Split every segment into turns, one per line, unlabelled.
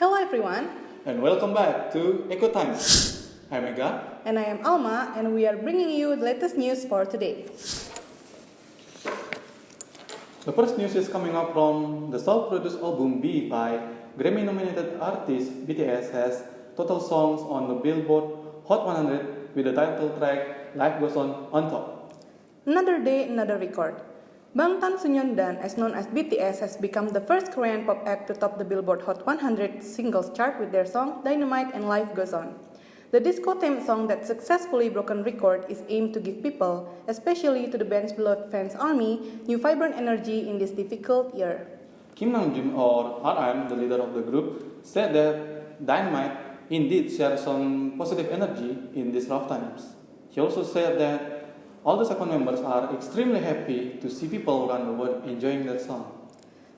Hello everyone,
And welcome back to Echo Times. I'm Mega.
and I am Alma, and we are bringing you the latest news for today.
The first news is coming up from the self-produced album B by Grammy-nominated artist BTS has total songs on the Billboard Hot 100 with the title track Life Goes On top.
Another day, another record. Bangtan Sonyeondan, as known as BTS, has become the first Korean pop act to top the Billboard Hot 100 singles chart with their song Dynamite and Life Goes On. The disco-themed song that successfully broken record is aimed to give people, especially to the band's beloved fans army, new vibrant energy in this difficult year.
Kim Namjoon, or RM, the leader of the group, said that Dynamite indeed shares some positive energy in these rough times. He also said that all the second members are extremely happy to see people around the world enjoying that song.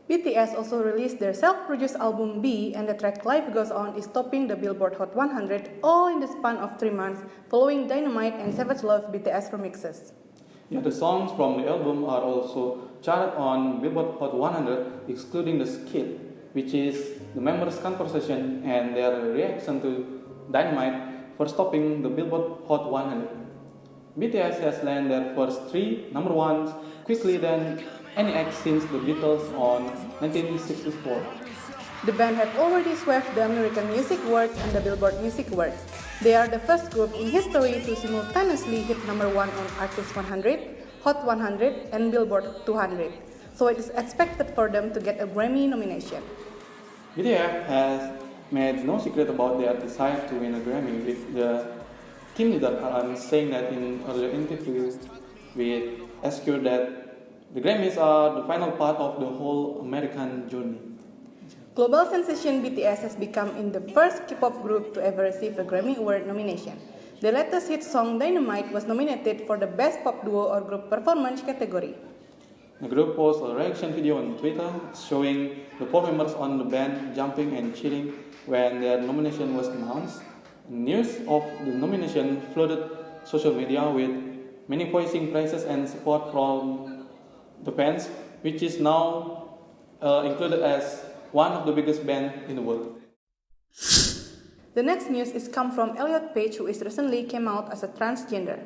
BTS also released their self-produced album B, and the track Life Goes On is topping the Billboard Hot 100 all in the span of 3 months, following Dynamite and Savage Love BTS remixes.
Yeah, the songs from the album are also charted on Billboard Hot 100, excluding the skit, which is the members' conversation and their reaction to Dynamite for stopping the Billboard Hot 100. BTS has landed their first 3 number ones quickly than any act since the Beatles on 1964.
The band have already swept the American Music Awards and the Billboard Music Awards. They are the first group in history to simultaneously hit number 1 on Artist 100, Hot 100, and Billboard 200. So it is expected for them to get a Grammy nomination.
BTS has made no secret about their desire to win a Grammy, with the team leader saying that in earlier interviews with SQ that the Grammys are the final part of the whole American journey.
Global sensation BTS has become in the first K-pop group to ever receive a Grammy Award nomination. The latest hit song Dynamite was nominated for the Best Pop Duo or Group Performance category.
The group posted a reaction video on Twitter showing the 4 members on the band jumping and cheering when their nomination was announced. News of the nomination flooded social media with many voicing praises and support from the fans, which is now included as one of the biggest bands in the world.
The next news is come from Elliot Page, who is recently came out as a transgender.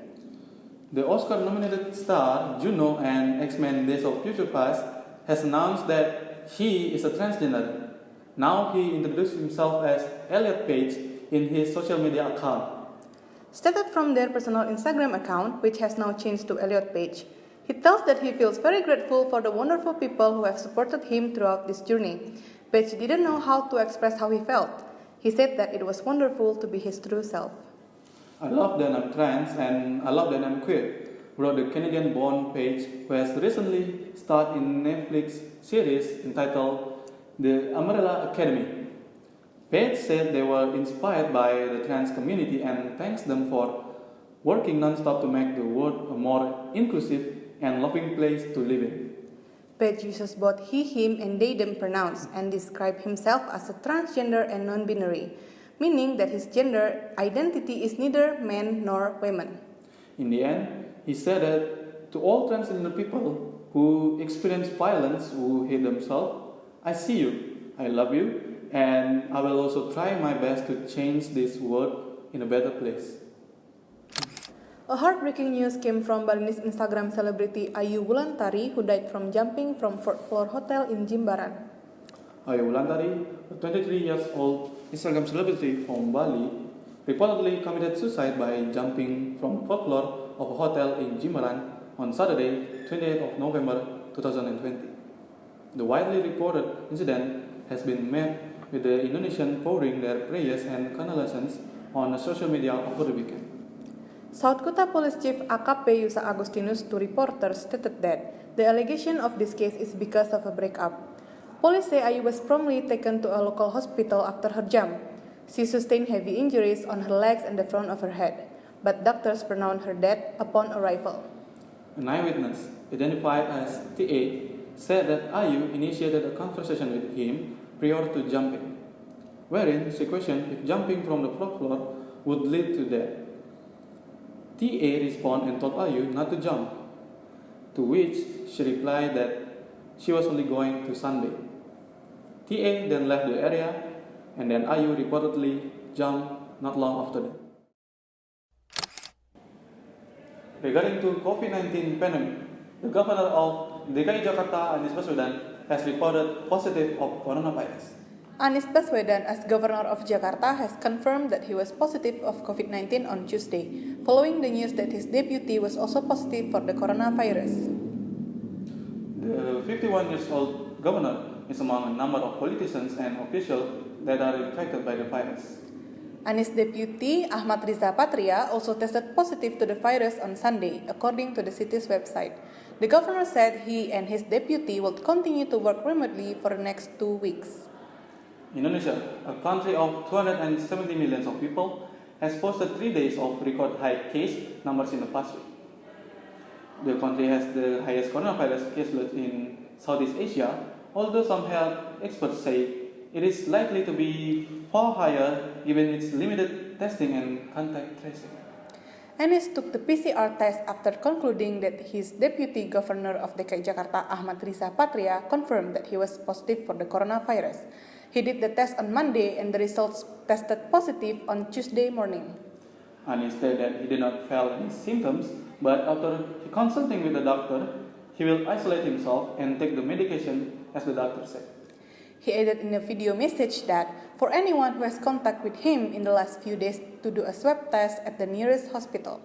The Oscar-nominated star Juno and X-Men Days of Future Past has announced that he is a transgender. Now he introduced himself as Elliot Page in his social media account.
Stated from their personal Instagram account, which has now changed to Elliot Page, he tells that he feels very grateful for the wonderful people who have supported him throughout this journey. Page didn't know how to express how he felt. He said that it was wonderful to be his true self.
I love that I'm trans and I love that I'm queer, wrote the Canadian-born Page, who has recently starred in Netflix series entitled The Umbrella Academy. Page said they were inspired by the trans community and thanks them for working non-stop to make the world a more inclusive and loving place to live in.
Page uses both he, him, and they, them pronouns and describes himself as a transgender and non-binary, meaning that his gender identity is neither man nor woman.
In the end, he said that to all transgender people who experience violence, who hate themselves, I see you, I love you, and I will also try my best to change this world in a better place.
A heartbreaking news came from Balinese Instagram celebrity Ayu Wulandari, who died from jumping from 4th floor hotel in Jimbaran.
Ayu Wulandari, a 23-year-old Instagram celebrity from Bali, reportedly committed suicide by jumping from the 4th floor of a hotel in Jimbaran on Saturday, 28th of November 2020. The widely reported incident has been met with the Indonesian pouring their prayers and condolences on social media over the weekend.
South Kota Police Chief AKP Yusa Agustinus to reporters stated that the allegation of this case is because of a breakup. Police say Ayu was promptly taken to a local hospital after her jump. She sustained heavy injuries on her legs and the front of her head, but doctors pronounced her dead upon arrival.
An eyewitness, identified as TA, said that Ayu initiated a conversation with him prior to jumping, wherein she questioned if jumping from the 4th floor would lead to death. TA responded and told Ayu not to jump, to which she replied that she was only going to sunbathe. TA then left the area and then Ayu reportedly jumped not long after that. Regarding to COVID-19 pandemic, the governor of DKI Jakarta, Anies Baswedan, has reported positive of coronavirus.
Anies Baswedan, as governor of Jakarta, has confirmed that he was positive of COVID-19 on Tuesday, following the news that his deputy was also positive for the coronavirus.
The 51 years old governor is among a number of politicians and officials that are infected by the virus.
Anies' deputy, Ahmad Riza Patria, also tested positive to the virus on Sunday, according to the city's website. The governor said he and his deputy will continue to work remotely for the next 2 weeks.
Indonesia, a country of 270 million of people, has posted 3 days of record high case numbers in the past week. The country has the highest coronavirus caseload in Southeast Asia, although some health experts say it is likely to be far higher given its limited testing and contact tracing.
Anies took the PCR test after concluding that his deputy governor of DKI Jakarta, Ahmad Riza Patria, confirmed that he was positive for the coronavirus. He did the test on Monday and the results tested positive on Tuesday morning.
Anies said that he did not feel any symptoms, but after consulting with the doctor, he will isolate himself and take the medication as the doctor said.
He added in a video message that for anyone who has contact with him in the last few days to do a swab test at the nearest hospital.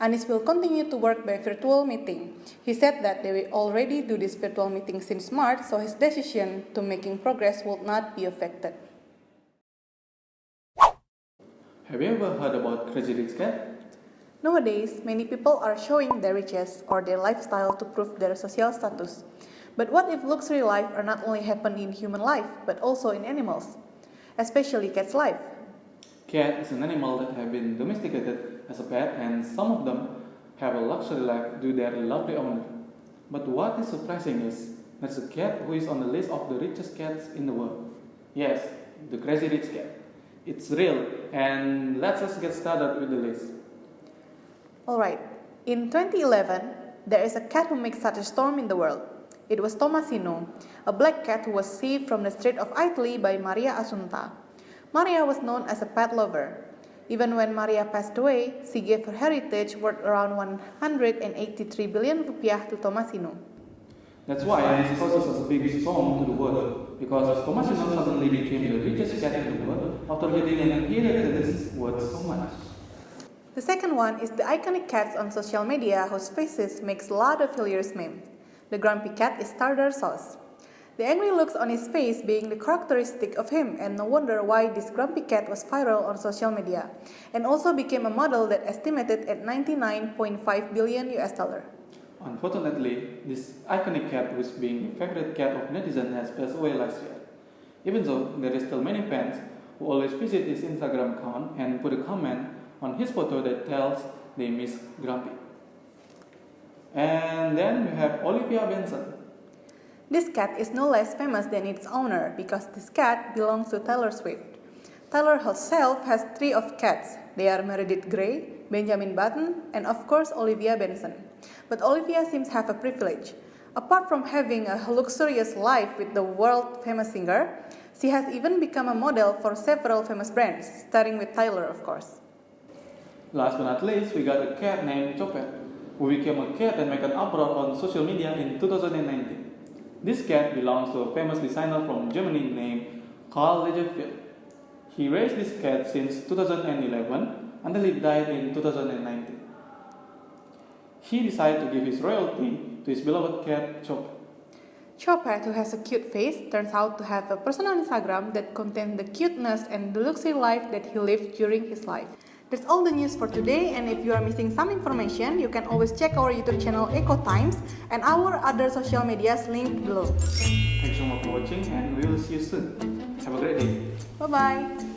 Anies will continue to work by virtual meeting. He said that they will already do this virtual meeting since March, so his decision to making progress will not be affected.
Have you ever heard about Crazy Rich Cat?
Nowadays, many people are showing their riches or their lifestyle to prove their social status. But what if luxury life are not only happen in human life, but also in animals, especially cat's life?
Cat is an animal that have been domesticated as a pet, and some of them have a luxury life due to their lovely owner. But what is surprising is there's a cat who is on the list of the richest cats in the world. Yes, the Crazy Rich Cat. It's real, and let's us get started with the list.
Alright, in 2011, there is a cat who makes such a storm in the world. It was Tomasino, a black cat who was saved from the Strait of Italy by Maria Assunta. Maria was known as a pet lover. Even when Maria passed away, she gave her heritage worth around 183 billion rupiah to Tomasino.
That's why this causes a big storm to the world, because Tomasino suddenly became the richest cat in the world after getting an inheritance worth so much.
The second one is the iconic cats on social media whose faces makes a lot of hilarious memes. The grumpy cat is tartar sauce. The angry looks on his face being the characteristic of him, and no wonder why this grumpy cat was viral on social media, and also became a model that estimated at $99.5 billion.
Unfortunately, this iconic cat, which being the favorite cat of netizens, has passed away last year. Even though there is still many fans who always visit his Instagram account and put a comment on his photo that tells they miss Grumpy. And then we have Olivia Benson.
This cat is no less famous than its owner because this cat belongs to Taylor Swift. Taylor herself has 3 of cats. They are Meredith Grey, Benjamin Button, and of course Olivia Benson. But Olivia seems to have a privilege. Apart from having a luxurious life with the world-famous singer, she has even become a model for several famous brands, starting with Taylor, of course.
Last but not least, we got a cat named Chopet, who became a cat and made an uproar on social media in 2019. This cat belongs to a famous designer from Germany named Karl Lagerfeld. He raised this cat since 2011 until he died in 2019. He decided to give his royalty to his beloved cat Chopet.
Chopet, who has a cute face, turns out to have a personal Instagram that contains the cuteness and the luxury life that he lived during his life. That's all the news for today, and if you are missing some information, you can always check our YouTube channel Echo Times and our other social medias linked below.
Thanks so much for watching, and we will see you soon. Have a great day.
Bye-bye.